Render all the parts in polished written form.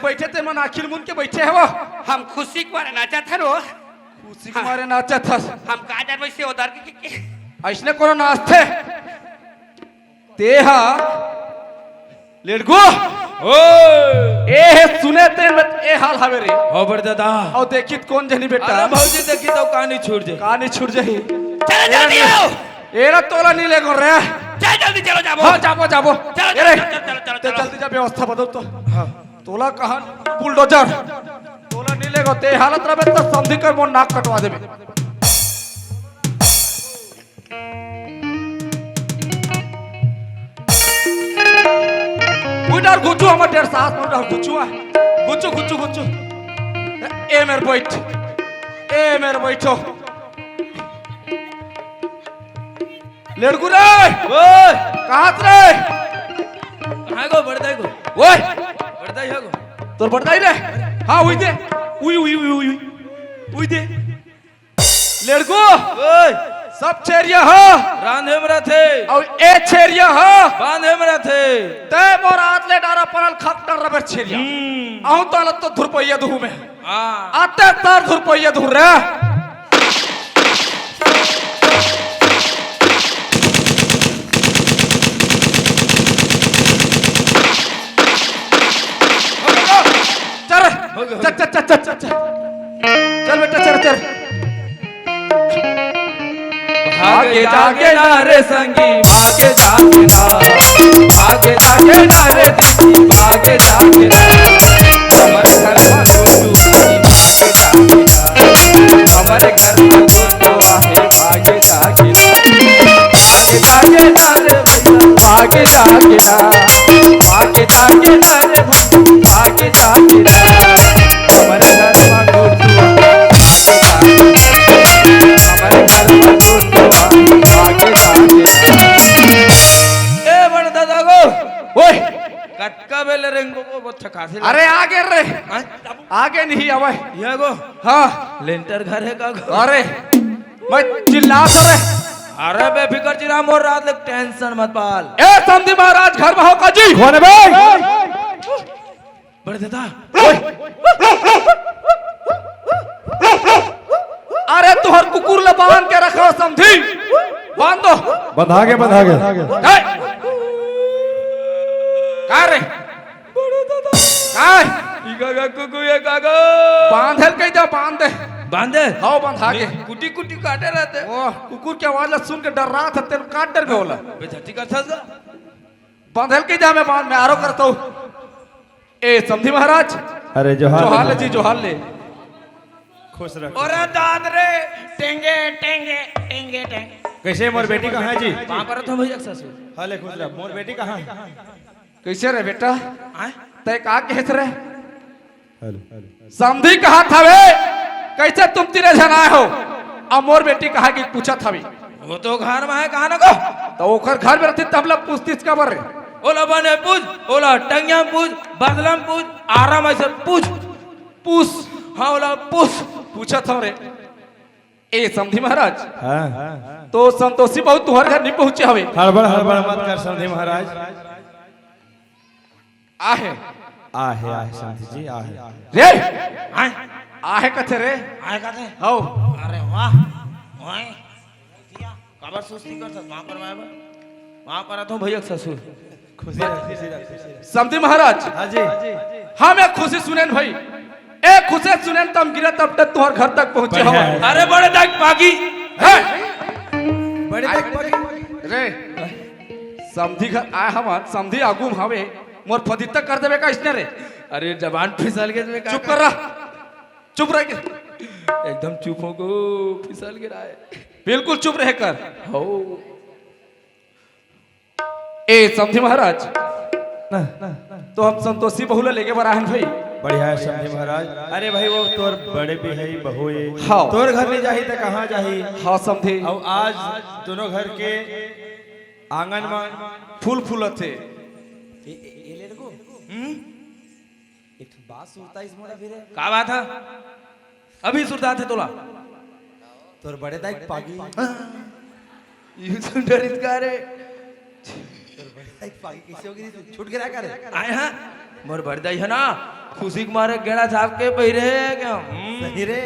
बैठे थे मन आखिर मुन के बैठे है वो हम खुशी को नाचा था रो खुशी के मारे नाचा था हम काजर वैसे उधर के ऐसने कोनो नाचते तेहा लेडगो ओ ए सुने ते ए हाल हवे रे हो बड़ दादा और देखित कौन जनी बेटा अरे भौजी देखी तो कहानी छूट जाए चलो जल्दी आओ एरा तोला नहीं ले कर रे चल जल्दी चलो जाबो हां जाबो चलो चलो जल्दी जा व्यवस्था बदल तो हां तोला कहां बुलडोजर तोला नहीं ले गते हालत रबे तो समझी कर मोर नाक कटवा देबे उधर गुचू हमर डेढ़ सास में उधर गुचू ए मेरे बैठो लड़कू रे ओए कहां रे कहां गो बड़दाई गो ओए बड़दाई हो गो तोर बड़दाई रे हां उई दे उई दे लड़कू ओए सब छेरिया हो रांधे में थे और ए छेरिया हो बांधे में थे ते मोर आतले डारा परल खट्टर रबर छेरिया आऊ तो धुरपैया दहू में हां आते तार धुरपैया धुर रे चल बेटा चल भागे जागे ना रे संगी भागे जागे ना रे दीदी भागे जागे ना हमारे घर में रोटू भागे जागे ना हमारे घर में रोटू आहे भागे जागे ना रे भागे जागे ना रे भागे जागे ना हमारे घर में रोटू हमारे घर में रोटू ए बड़ दादा गो ओए कटका बेले रेंगो को बहुत खासे अरे आगे रे आगे नहीं आवे ये गो हाँ लेंटर घर है का गो अरे मैं चिल्ला रे अरे बेफिक्र चिरा मोर रात लग टेंशन मत पाल ए समधी महाराज घर में हो का जी कौन है भाई बड़े दादा अरे तुहर कुकुर ले बांध के रखो समधी बांध दो बंधा के का रे बड़े दादा काय इगा कुकु ये कागो बांधल कई दे बांध दे बांधे हां बंधा के कुटी कुटी काटे रहते ओ कुकुर की आवाज सुन के डर रहा था तेरे काट डर के होला बेचती का था बांधल कई जा मैं बांध में आरो करता हूं ए समधी महाराज अरे जोहार जी जोहार ले खुश रख और दाद रे टेंगे टेंगे टेंगे टेंगे कैसे मोर बेटी कहाँ है जी कहां पर था भैया ससुर हाले खुश रख मोर बेटी कहाँ है कैसे रे बेटा तय का कहत रे हेलो समधी कहा था वे कैसे तुम तीन जना हो अब मोर बेटी कहा कि पूछा था भी वो तो घर में है कहां न को तो ओकर घर में रहती तब ला पूछतीस का बर ओला बने पूछ ओला टंगिया पूछ बदलम पूछ आराम ऐसे पूछ हाँ ओला पूछा था रे ए समधी महाराज हाँ तो संतोषी बहुत तुहर घर नहीं पहुंचे हवे हड़बड़ मत कर समधी महाराज आहे आहे समधी जी आहे रे आहे कथे रे आए कहते हो अरे वाह ओए काबर सुस्ती करत वहां पर मैं वहां पर तो भैया ससुर खुशी रख, खुशी रख, खुशी रख। समझी महाराज हाँ जी हम एक खुशी सुनेन भाई एक खुशी सुनेन तम गिरा तब तक तुम्हार घर तक पहुंचे बढ़िया हो है। अरे बड़े दाग पागी बड़े तक पगे रे समझी घर आए हम समझी आगू हवे मोर फदित्ता कर देवे का इसने रे अरे जबान फिसल के तुम्हें चुप कर रहा चुप रह के एकदम चुप हो गो फिसल गिरा है बिल्कुल चुप रह कर हो ए समझी महाराज तो हम संतोषी बहुला लेके बराहन भाई बढ़िया है समझे महाराज अरे भाई वो तोर बड़े भी है बहू है हाँ। तोर घर नहीं जाही तो कहाँ जाही हाँ समझे और आज दोनों घर के आंगन में फूल फूल थे का बात है अभी सुरता थे तोला तोर बड़े तक पागी यू सुंदर इसका रे पागी कैसे होगी छूट गिरा कर आए हैं मोर बड़दाई है ना खुशी के मारे गेड़ा छाप के पहिरे क्या सही रे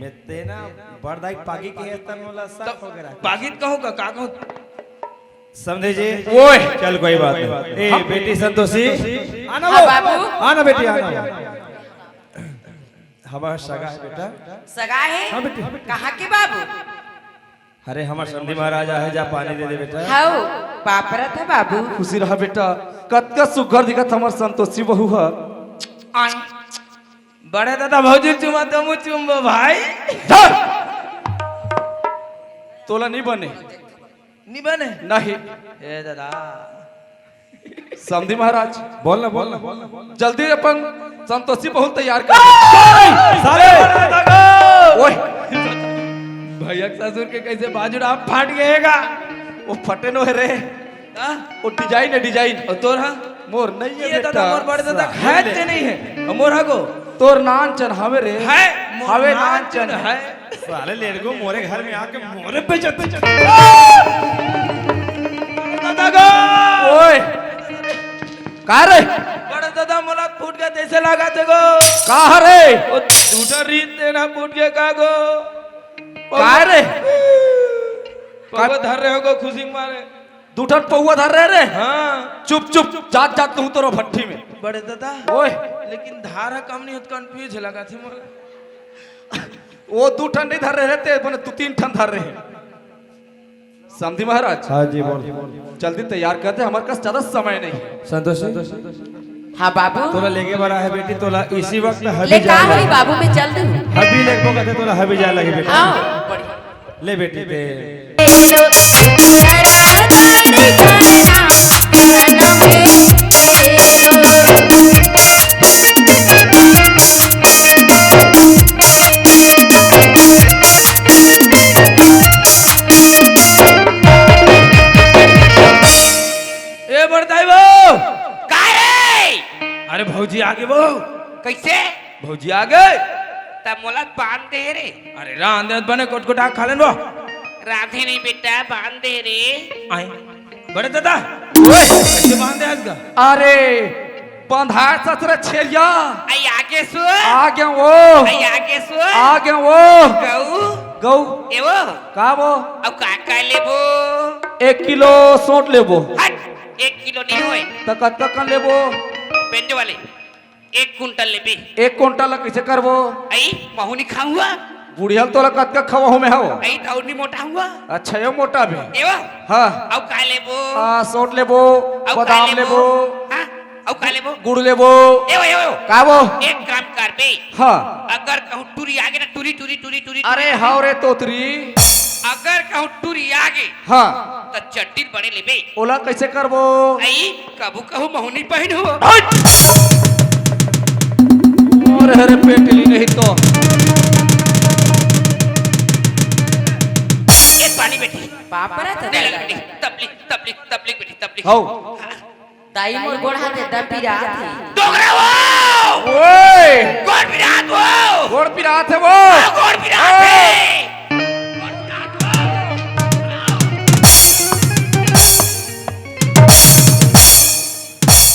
मैं तेना बड़ दाई पागी के तन मोला साफ हो गया पागित कहूँ का कहूँ समझे जी ओए चल कोई बात नहीं ए बेटी संतोषी आना हाँ, बाबू। आना बेटी आना हमारा सगा है बेटा सगा है हाँ बेटी कहाँ के बाबू अरे हमारे संधि महाराजा है जा पानी दे दे बेटा हाउ पापरा था बाबू खुशी रहा बेटा कतका सुघर दिखत हमर संतोषी बहु है आए बड़े दादा भौजी चुमा तुम चुम्बो भाई धर! तोला नहीं बने नहीं बने नहीं ए दादा समझी महाराज बोल ना बोल ना जल्दी अपन संतोषी बहु तैयार कर साले ओए भैया ससुर के कैसे बाजूड़ा फाट गएगा वो फटे नो है रे वो डिजाइन है डिजाइन और तोर हाँ मोर नहीं है ये दादा मोर बड़े दादा खाते नहीं है और मोर हगो तोर नानचन हवे रे है हवे नानचन है साले लेडगो मोरे घर में आके मोरे पे चलते दादा गो ओए का रे बड़े दादा मोला फूट गया जैसे लगा थे गो का रे ओ दूसरा रीत देना फूट गया का गो का रे पगो धर रहे हो गो खुशी के मारे दूठन पौवा धर रहे रे हाँ चुप चुप जात जात तू तोरो भट्टी में बड़े दादा ओए लेकिन धारा कम नहीं होता कंफ्यूज लगा थे मोला वो दूठन नहीं धर रहे थे बोले तू तीन ठन धर रहे समझी महाराज हाँ जी बोल जल्दी तैयार करते हमारे पास ज्यादा समय नहीं है संतोषी हाँ बाबू तोला लेके बड़ा है बेटी तोला इसी वक्त हबी ले जा का होई बाबू मैं चल दूँ हबी लेको कहते तोला हबी जा लगे बेटा हाँ बढ़िया ले बेटी दे ए बड़दाई वो अरे भौजी आगे वो कैसे भौजी आगे तब मोला बांध दे रे अरे रांधे बने कोटकोटा खा लेन वो राधे नहीं बेटा बांध दे रे आए बड़े दादा कैसे बांधे आज का अरे बंधार ससुर छेरिया आई आगे सो आ गया वो आई आगे सो आ गया वो गऊ गौ एवो का वो अब का लेबो 1 किलो सोट लेबो हट 1 किलो नहीं होए त कत्ता कन लेबो पेंडे वाले 1 कुंटल लेबे 1 कुंटल कैसे करबो आई महुनी खाऊंगा बुढ़ियल तोला कतका खवा में हो आई दौड़नी मोटा हुआ अच्छा यो मोटा भी एवो हाँ अब का लेबो सोट लेबो अब का बादाम लेबो हां अब का लेबो गुड़ लेबो एवो एवो का वो 1 काम कर बे हाँ अगर कहूं टूरी आगे ना टूरी टूरी टूरी टूरी अरे हाउ रे तोतरी अगर कहूं टूरी आगे हाँ तो चट्टी बड़े लेबे ओला कैसे करबो आई कबू कहूं महुनी पहन हो अरे अरे पेटली नहीं तो ए पानी बेटी पापरा था दे लगा बेटी तबली तबली तबली बेटी तबली हाउ दाई मोर गोड़ हाथे दबी रात है डोगरा वो ओए गोड़ पिरात वो गोड़ पिरात है वो गोड़ पिरात है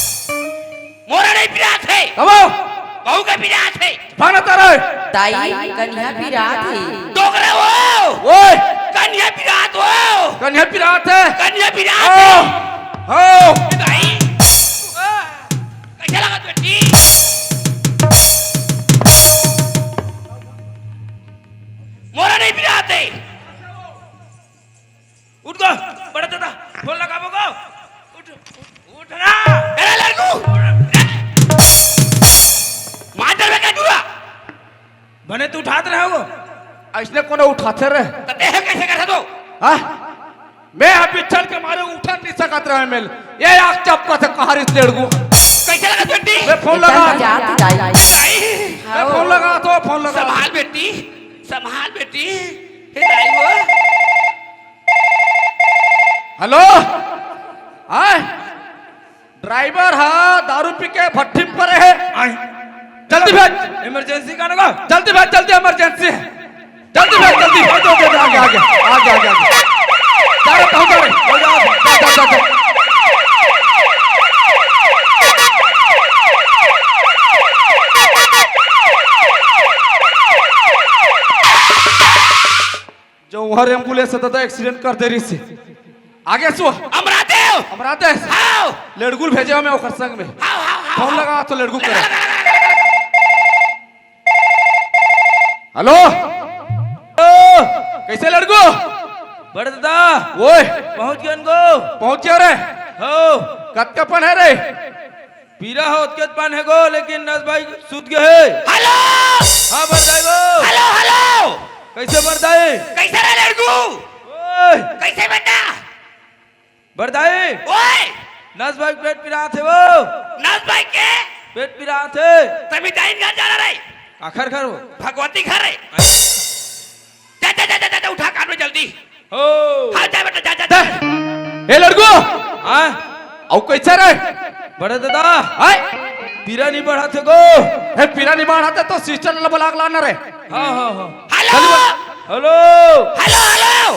मोरा नहीं पिरात है कबो बहू का पिरात है भागना तारा दाई कन्या भी रात है डोगरा ओकरे वो ओए कन्या पिरात वो कन्या पिरात है कन्या ओ पिरात ओ भाई कैसा लगा बेटी मोरा नहीं पिराते उठ गो बड़ा दादा फोन लगाबो गो उठ उठ ना अरे लड़कू मांडर में क्या जुआ बने तू उठात रहे हो ऐसने कोने उठाते रहे तो देह कैसे कर दो हाँ मैं अभी चल के मारे उठा नहीं सकत रहे मिल ये आग चपका से कहार इस लड़कू कैसे लगा बेटी मैं फोन लगा जाती दाई भाई मैं फोन लगा तो फोन लगा संभाल बेटी हे दाई वो हेलो हाय ड्राइवर हाँ दारू पी के भट्टी पर है आए जल्दी भेज इमरजेंसी का नगा जल्दी भेज जल्दी इमरजेंसी है जल्दी भेज जल्दी आगे आगे आगे आगे आगे जा रहे पहुंच रहे जो वहां एम्बुलेंस था एक्सीडेंट कर दे रही से आगे सो अमरादेव हमारा आओ लड़गुल भेजे मैं ओकर संग में आओ फोन लगा तो लड़गू करे हेलो कैसे लड़गू बड़ा दादा ओए पहुंच गए गो पहुंच गया रे हो कत्कपन है रे पीरा हो उसके पान है गो लेकिन नस भाई सूत गए है हेलो हां बरदाई गो हेलो हेलो कैसे बरदाई कैसे रे लड़कू ओए कैसे बेटा बरदाई ओए नस भाई पेट पीरा थे वो नस भाई के पेट पीरा थे तभी टाइम घर जाना रे आखिर घर वो भगवती घर रे जा उठा काम में जल्दी हो हाँ जा बेटा जा ए लड़गू हां औ कैसे रे बड़ा दादा हाय पीरा नहीं बढ़ा थे गो हे पीरा नहीं बाढ़ाते तो सिस्टर ने बुला लाना रे हां हां हां हेलो हेलो हेलो हेलो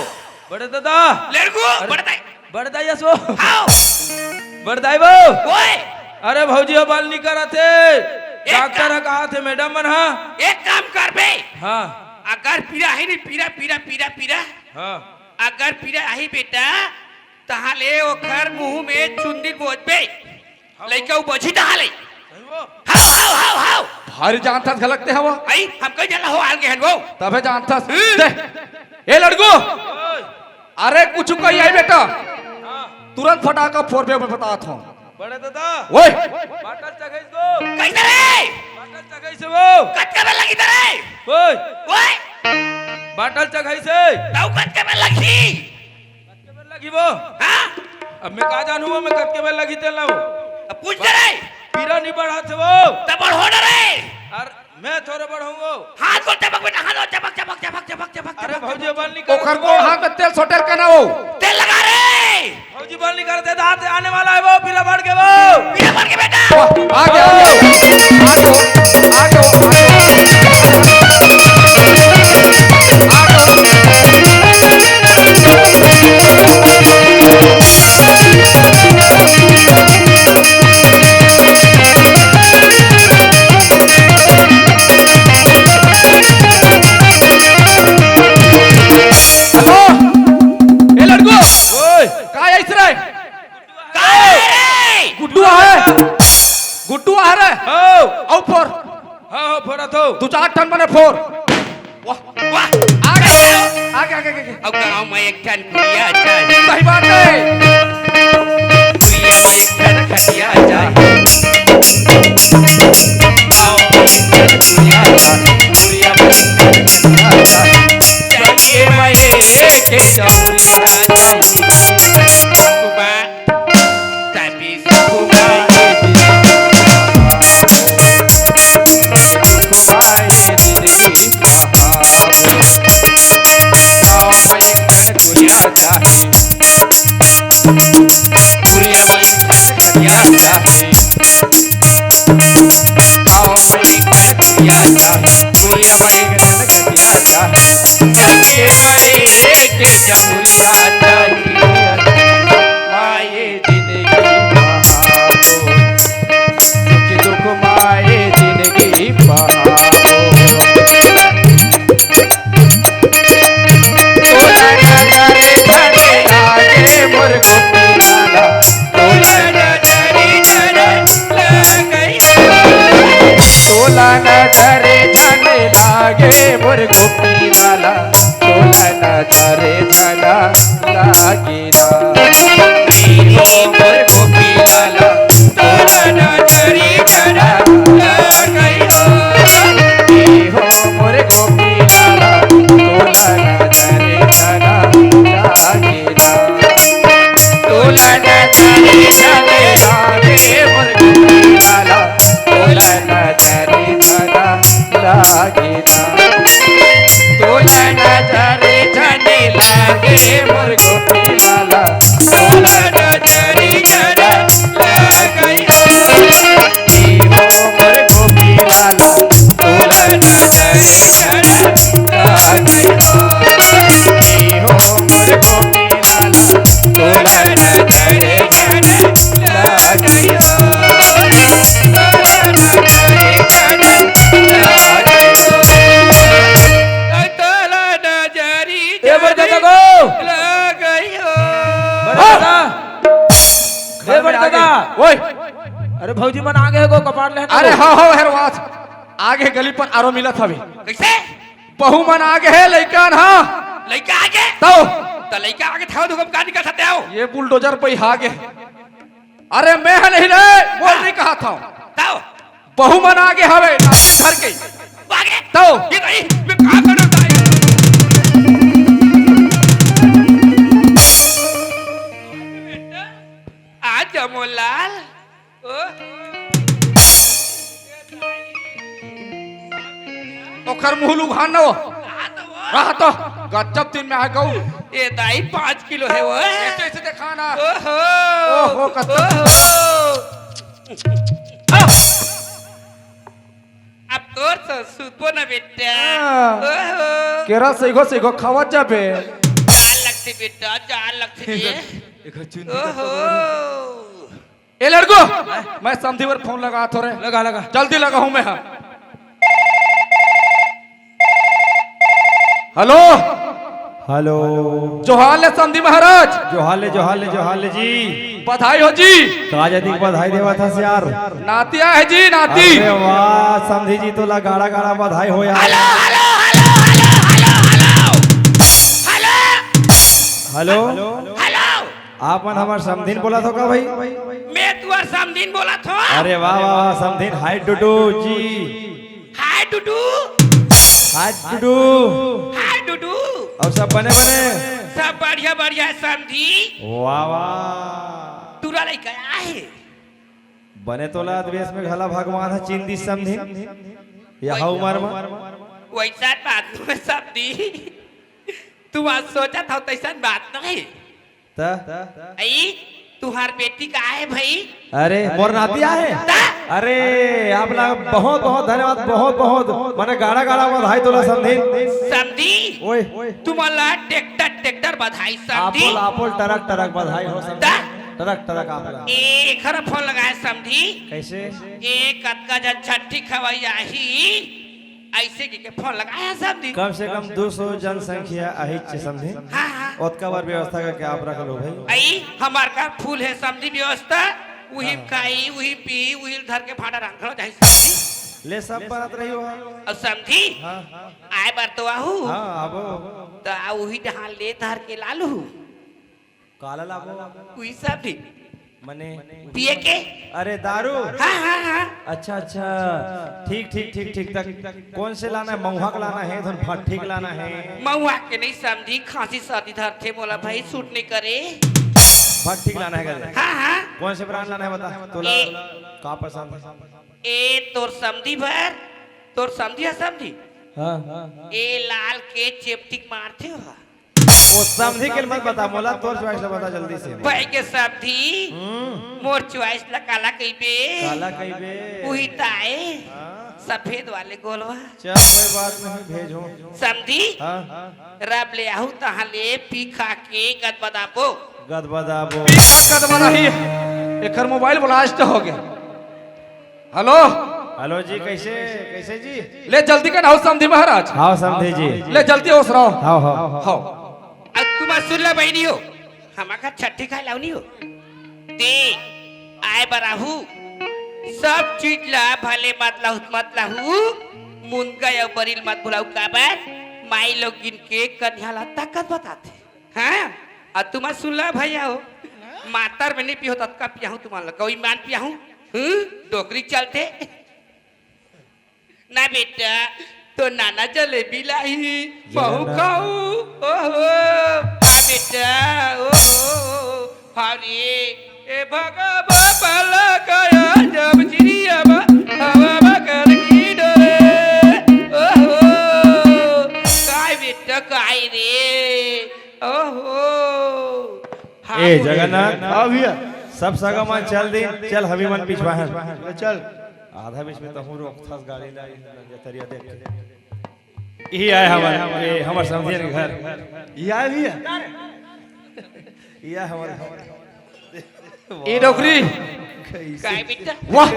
बड़ा दादा लड़कू बढ़ता बरदाई असो आओ बरदाई वो ओए अरे भौजी बाल नहीं करा थे डॉक्टर ने कहा थे मैडम मन हाँ एक काम कर बे हाँ अगर पीरा है नहीं पीरा हाँ अगर पीरा आई बेटा तहाले ओखर मुंह में चुंदी बोझ पे लइका बजी तहाले हाउ भारी जानता झलकते हैं वो आई हम कहीं जला हो आल के हन वो तबे जानता दे ए लड़गू अरे कुछ कही आई बेटा तुरंत फटाका फोर पे में बता था बड़े दादा ओए बाटल चगई को कैसे रे बाटल चगई से वो कटका में लगी तरे ओए ओए बाटल चगई से ताऊ कटका में लगी कटके में लगी वो हां अब मैं कहा जानू वो मैं कटके में लगी तेल ना वो अब पूछ दे रे पीरा नहीं बढ़ा थे वो तब बढ़ो ना रे और मैं थोड़ा बढ़ाऊंगा हाथ को चमक बेटा हाथ चमक अरे भौजी बाल नहीं कर ओखर को हाथ में तेल सोटेल का ना हो तेल लगा रे भौजी बाल नहीं करते दांत आने वाला है वो पीरा बढ़ के वो पीरा बढ़ के बेटा आगे गुड्डू आ रहा है हो औ फोर हाँ फोड़ा तो तू 4 टन बने फोर वाह आगे आगे आगे आगे अब गांव में एक टन कुड़िया जाए सही बात है कुड़िया में एक टन खटिया जाए गांव में एक टन कुड़िया जाए कुड़िया में एक टन खटिया जाए जाके मैं लेके जाऊंगा कुबा तभी सुबह मोर गोपी लाला तोला नजरे झना लागेला हो मोर गोपी लाला तोला नजरे झना लागेला हो मोर गोपी लाला तोला नजरे झना लागेला तोला नजरे झना लागे मोर गोपी लाला तोला नजरे झना लागेला तोला नजरे झने लागे मोर गोपी लाला तोला नजरे झना लागे हो मोर गोपी लाला तोला नजरे झना लागे हो मोर गोपी लाला तोला नजरे झना लागे ओए अरे भौजी मन आगे है को कपाट ले अरे हाँ हाँ हेरवास आगे गली पर आरो मिलत हवे कैसे बहु मन आगे है लइकन हाँ लड़का आगे तो लड़का आगे था तो गाड़ी का सकते हो ये बुलडोजर पे ही आगे अरे मैं नहीं रे बोल नहीं कहा था ताओ बहु मन आगे हवे नाती घर के आगे तो ये नहीं मैं कहां करूं ताई आज मोलाल ओखर मुंह लुघान न हो रहा तो गजब दिन में आ गऊ ये दाई 5 किलो है वो ऐसे ऐसे देखा ना ओहो ओहो कत्ता अब तोर तो सुतो ना बेटा ओहो केरा सेगो खावत जाबे जान लगती बेटा जान लगती है ओहो ए लड़को मैं समधी पर फोन लगा थोड़े लगा लगा जल्दी लगा हूं मैं हाँ हेलो हेलो जोहार ले समधी महाराज जोहाले जी बधाई हो जी ताजा दी बधाई देवा था यार नातिया है जी नाती अरे वाह समधी जी तो गाड़ा गाड़ा बधाई हो यार hello hello hello hello hello hello hello hello आपन हमार समधीन बोला था का भाई मैं तुअर समदीन बोला था अरे वाह वाह वाह समधीन हाय डुडू जी हाय डुडू हाय डुडू हाय डुडू और सब बने बने सब बढ़िया बढ़िया समझी वाह वाह तुरा नहीं गया है बने तो लाद वेश में घला भगवान है चिंदी समधीन यह उमर में वैसा बात में समझी तू आज सोचा था तैसा बात नहीं आई तुहार बेटी का है भाई अरे मोर नाती आए अरे आप लोग बहुत बहुत धन्यवाद बहुत बहुत मैंने गाड़ा गाड़ा बधाई तो समधीन समझी ओए तुम्हारा ट्रैक्टर बधाई समझी आपोल टरक टरक बधाई हो समधीन टरक टरक आप लोग एक खरा फोन लगाया समझी कैसे एक कतका जन छठी खवाई आही ऐसे के फोन लगाया समझी कम से कम 200 जनसंख्या अहिच समझी हाँ हाँ ओतका बार व्यवस्था का क्या आप रख लो भाई आई हमार का फूल है समझी व्यवस्था वही खाई वही पी वही धर के भाड़ा रखलो जाई समझी ले सब बनत रही हो और समझी हाँ आए बार तो आहू हाँ आबो तो आ वही डहाल ले धर के लालू काला लाबो वही समझी मने पिए के अरे दारू हाँ हाँ हाँ अच्छा अच्छा ठीक ठीक ठीक ठीक तक कौन से लाना है महुआ का लाना है धन फट ठीक लाना है महुआ के नहीं समझी खांसी सर्दी धर थे बोला भाई सूट नहीं करे फट ठीक लाना है करे हाँ हाँ कौन से ब्रांड लाना है बता तोला ए- का पसंद है ए तोर समझी भर तोर समझी है समझी हाँ ए लाल के चेपटिक मारते हो वो समझी के मत बता मोला तोर चॉइस से बता जल्दी से भाई के समझी मोर चॉइस ला काला कई पे काला कई बे वही ताए हाँ। सफेद वाले गोलवा चल कोई बात नहीं भेजो समझी हाँ रब ले आहू तहा ले पी खा के गद बदाबो गदबदाबो कदम नहीं एकर मोबाइल ब्लास्ट हो गया हेलो हेलो जी कैसे कैसे जी ले जल्दी का नाउ समधी महाराज हाँ समझे जी ले जल्दी होश रहो हाँ हाँ हाँ अब तुम सुन ला बहनी हो हमारा छठी खाए लावनी हो ते आए बराहू सब चीज ला भले मत लाहू मुनगा या बरिल मत बुलाऊ काबर माई लोग गिन के कन्याला ताकत बताते हाँ और तुम सुनला भैया हो मातर में नहीं पियो तत्का पियाहूँ तुम्हारा कोई मान पियाहूँ डोकरी चलते ना बेटा तो नाना जलेबी लाई बहु खाऊ ओहो बेटा ओहो हरे ए भगवा पला गया जब चिड़िया हवा कर की डोरे ओहो काय बेटा काय रे ओहो ए जगन्नाथ हाँ भैया सब सगमा चल दी चल हमी मन पिछवा है चल आधा बीच में तो हम रोक थस गाड़ी ला तरिया देख यही आए हमार समझिए के घर ये आए भैया यह हमार ये डोकरी काय बेटा वाह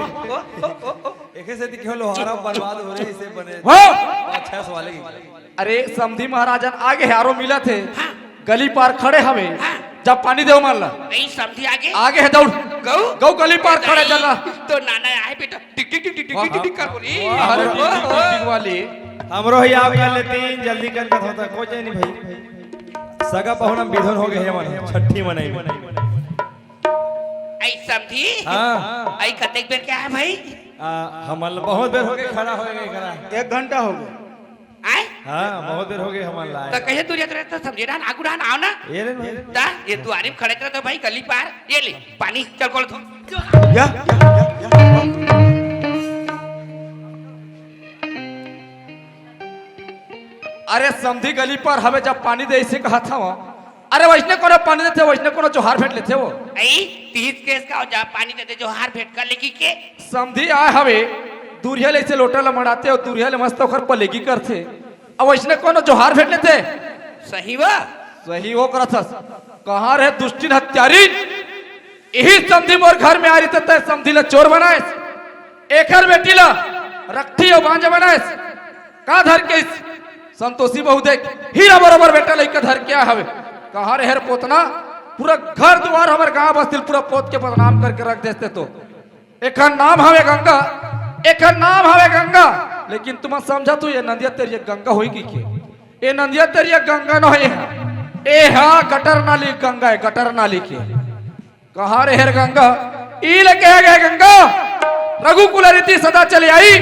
एके से दिखे लोहारा बर्बाद हो रहे इसे बने वाह 6 वाले की अरे समधी महाराजन आगे हारो मिला थे गली पार खड़े हमें जब पानी देव मान ला नहीं समझी आगे आगे है दौड़ गौ गौ गली पार खड़े चल रहा तो नाना आए बेटा टिक टिक टिक टिक टिक टिक टिक कर बोली अरे टिक वाली हमरो ही आप कर लेते हैं जल्दी कर कथ होता कोई जाए नहीं भाई सगा पहुना विधन हो गए मन छठी मनाई आई समझी हां आई कतेक बेर क्या है भाई हमल बहुत देर हो गए खड़ा हो गए खड़ा 1 घंटा हो गया आए हां बहुत देर हो गए हमल लाए तो कहे तू रहता तो समझे ना आगू ना आओ ना ये रे भाई ता ये तू आरिम खड़े कर तो भाई गली पार ये ले पानी चल कोल धो या अरे समधी गली पर हमें जब पानी दे इसे कहा था वो अरे वैसने कोनो पानी देते वैसने कोनो जोहार भेंट लेते वो आई 30 केस का हो जा पानी देते जो हार भेंट कर लेकी के समधी आए हमें दूरिया ले से लोटा ला मड़ाते और दूरिया ले मस्त होकर पलेगी करते अब वैसने कोनो जोहार भेंट लेते सही वा सही हो करत हस कहाँ रहे दुष्टिन हत्यारी यही समधी मोर घर में आ रही तय समधी ला चोर बनाए एकर बेटी ला रखी और बांझ बनाए का धर के संतोषी बहु देख हीरा बरोबर बेटा लइका धर के हवे कहाँ रहे पोतना पूरा घर द्वार हमारे गांव बस्तिल पूरा पोत के बदनाम करके रख देते तो एक नाम हवे गंगा एक नाम हवे गंगा लेकिन तुम समझा तू ये नदिया तेरी गंगा होगी के ये नदिया तेरी गंगा न है ए हाँ गटर नाली गंगा है गटर नाली की कहाँ रे हेर गंगा ई लेके आ गए गंगा रघुकुल रीति सदा चली आई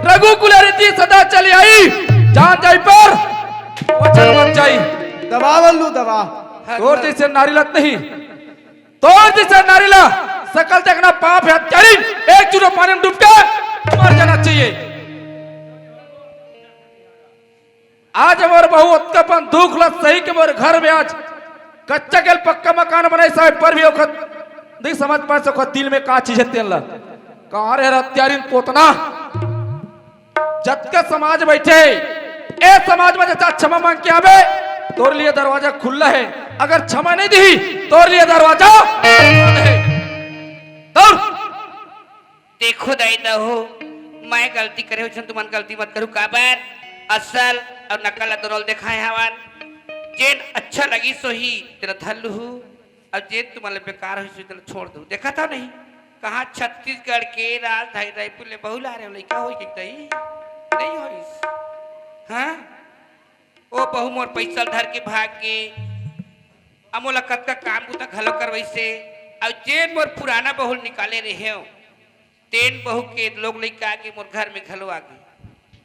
रघुकुल रीति सदा चली आई जान जाई पर वचन मत जाई दबा बल्लू दबा तोर जैसे नारीलत नहीं तोर जैसे नारीला सकल देखना पाप है हत्यारी एक चूरो पानी में डूब के मर जाना चाहिए आज हमारे बहु उत्कपन दुख लत सही के मोर घर में आज कच्चा केल पक्का मकान बनाए साहब पर भी वक्त नहीं समझ पाए सको दिल में का चीज है तेल कहाँ रे हत्यारी पोतना जत के समाज बैठे ए समाज में जैसा क्षमा मांग के आवे तोर लिए दरवाजा खुला है अगर क्षमा नहीं दी तोर लिए दरवाजा देखो दाइदा हो मैं गलती करे हो तुम गलती मत करू काबर असल और नकल दोनों दिखाए हवन जेन अच्छा लगी सो ही तेरा धर लू और जेन तुम्हारे बेकार हुई सो तेरा छोड़ दू देखा था नहीं कहाँ छत्तीसगढ़ के राजधानी रायपुर ले बहु ला रहे क्या हुई कि नहीं हुई हाँ ओ बहु मोर पैसा धर के भाग के अमोला कत का काम को घलो कर वैसे और जेन मोर पुराना बहुल निकाले रहे हो तेन बहु के लोग लेके आगे मोर घर में घलो आगे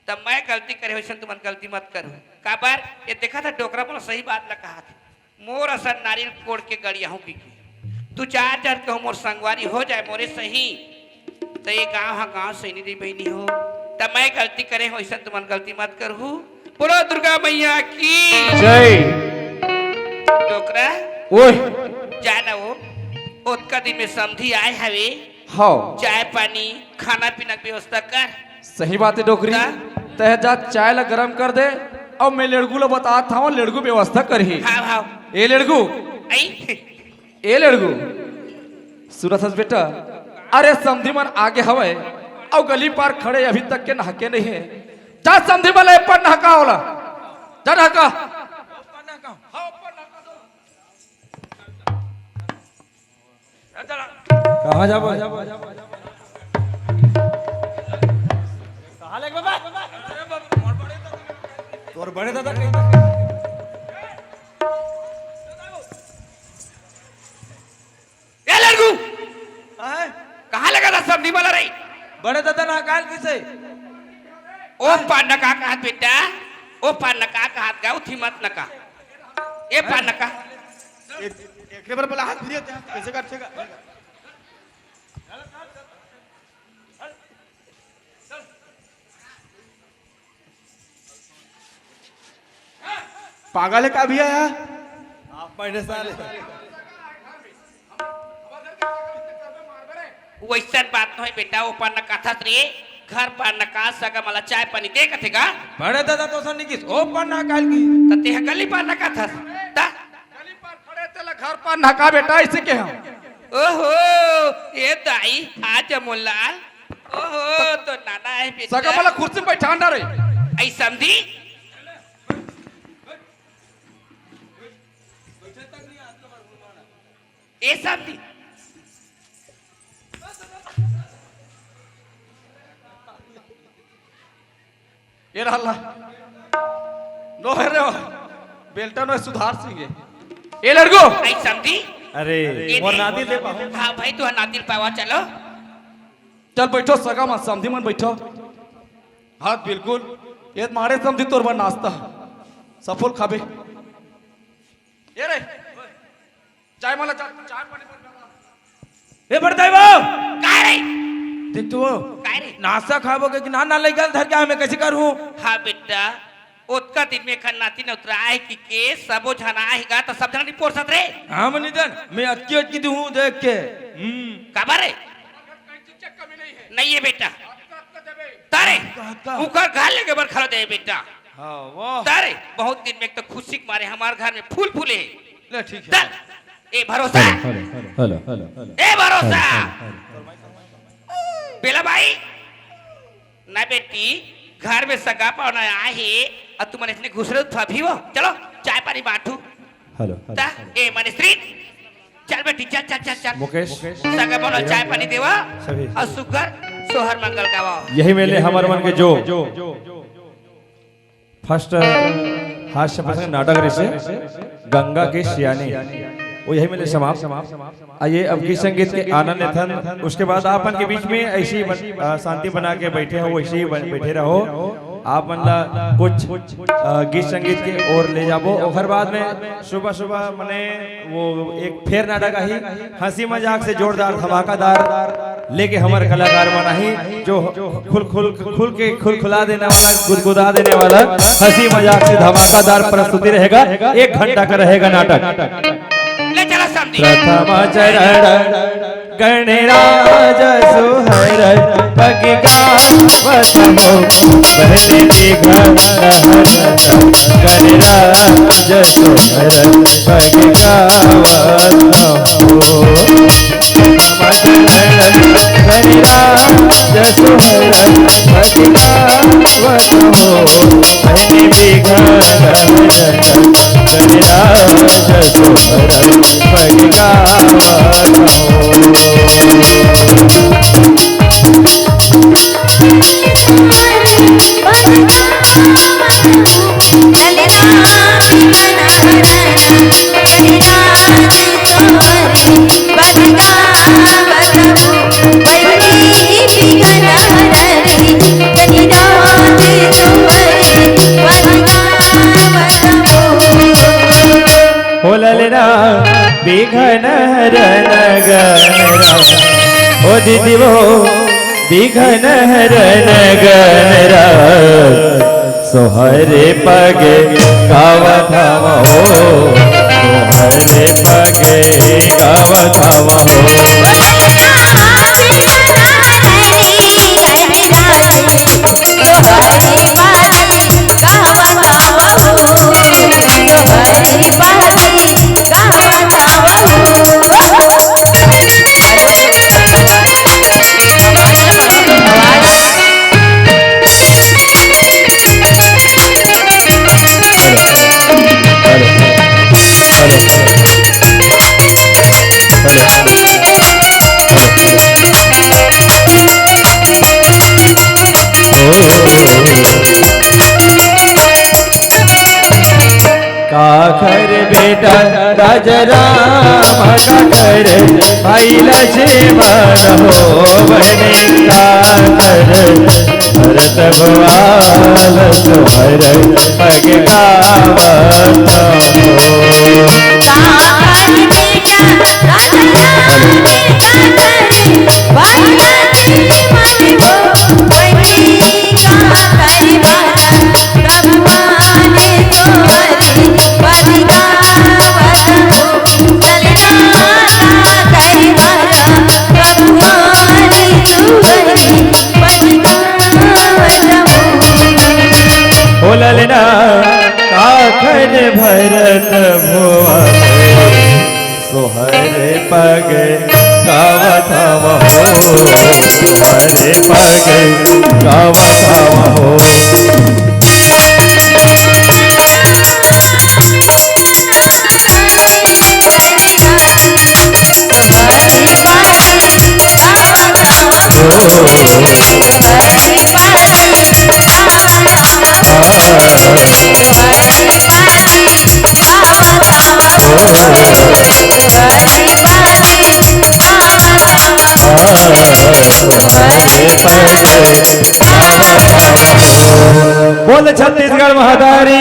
तब मैं गलती करे वैसे तुम गलती मत करो काबर ये देखा था डोकरा बोला सही बात ना कहा था मोर असर नारियल कोड़ के गड़िया हूँ की तू चार चार के मोर संगवारी हो जाए मोरे सही तो ये गाँव हाँ गाँव सही नहीं बहनी हो तब मैं गलती करे वैसे तुम गलती मत करू बोलो दुर्गा मैया की जय डोकरा ओए जाना वो ओतका दिन में समझी आए हवे हाँ चाय पानी खाना पीना की व्यवस्था कर सही बात है डोकरी तह जा चाय ला गरम कर दे और मैं लड़कू ला बता था लड़कू व्यवस्था कर ही हाँ हाँ ए लड़कू आई ए लड़कू सूरत हस बेटा अरे समधी मन आगे हवे और गली पार खड़े अभी तक के नहके नहीं है जा समधी मन पर नहका होला जा नहका कहाँ जा और बड़े दादा कहीं ए लड़कू हैं? कहाँ लगा था सब निमल रही बड़े दादा ना काल किसे ओ पान नका का हाथ बेटा ओ पान नका का हाथ गाँव थी मत नका ए पान नका एक बार पहले हाथ फिरिए कैसे काटेगा पागल है का भैया यार आप पहले साल वैसा बात नहीं बेटा वो पान नका था रे घर पान नका सगा मला चाय पानी दे कथेगा बड़े दादा तो सन्नी किस ओ पन्ना काल की तते गली पान नका था ता गली पर खड़े तेला घर पर नका बेटा इसे के हम ओहो ये दाई आज मोलाल ओहो तो नाना है बेटा सगा मला कुर्सी पे बैठा रे आई समझी ए समझी ये रहला नो है रे बेल्टा नो सुधार सिंह ए लड़को आई समझी अरे और नाती दे पाऊं हाँ भाई तू नातिल पावा चलो चल बैठो सगा मत समझी मन बैठो हाँ बिल्कुल ये मारे समझी तोर बन नाश्ता सफल खाबे ये रे चाय मला चाय पानी ए बड़दाई वो काय रे देख तो वो काय रे नाश्ता खाबोगे कि ना लेकर धर के मैं कैसे करूं हाँ बेटा ओतका दिन में खन नाती ने उतरा है कि के सबो जना आएगा तो सब जना नहीं पोर सत रे हाँ मनिदन मैं अटकी दूं देख के खबर है नहीं है बेटा तारे उकर घर लेके बर खड़ा दे बेटा हाँ वाह तारे बहुत दिन में तो खुशी के मारे हमारे घर में फूल फूले ले ठीक है चल ए भरोसा हेलो ए भरोसा बेला भाई ना बेटी घर में सगा पावना आए है और तुमने इतने घुसरे था भी वो चलो चाय पानी बांटू हेलो ता ए मनीश्री चल बेटी चल चल चल चल मुकेश सगा पावना चाय पानी देवा सभी। और सुगर सोहर मंगल गावा यही मेले हमारे मन के जो फर्स्ट हास्य प्रसंग नाटक ऋषि गंगा के शियानी वो यही मेले समाप्त आइए अब गीत संगीत के आनंद थन उसके बाद आपन के बीच में ऐसी शांति बना के बैठे हो वैसे ही बैठे रहो आप मतलब कुछ गीत संगीत के ओर ले जाबो और बाद में सुबह सुबह मने वो एक फेर नाटक आई हंसी मजाक से जोरदार धमाकादार लेके हमारे कलाकार मनाही जो खुला देने वाला गुदगुदा देने वाला हंसी मजाक से धमाकादार प्रस्तुति रहेगा 1 घंटा का रहेगा नाटक ले चला समझी प्रथम चरण गणराज सुहर पगगावत हो पहले दिघन गणराज सुहर पगगावत हो प्रथम चरण गणराज सुहर पगगावत हो पहले दिघन गणराज सुहर पगगावत हो ललना बिघन रनगरा ओ दीदी वो बिघन रनगरा सोहरे पग गावथम हो सोहरे पग गावथम हो बेटा राजा राम का कर भाई लक्ष्मण हो बने का कर भरत भुआल तुहर पग गावत हो ललना काखन भरत भुआ सोहर पग गावत हो सोहर पग गावत हो बोल छत्तीसगढ़ महादारी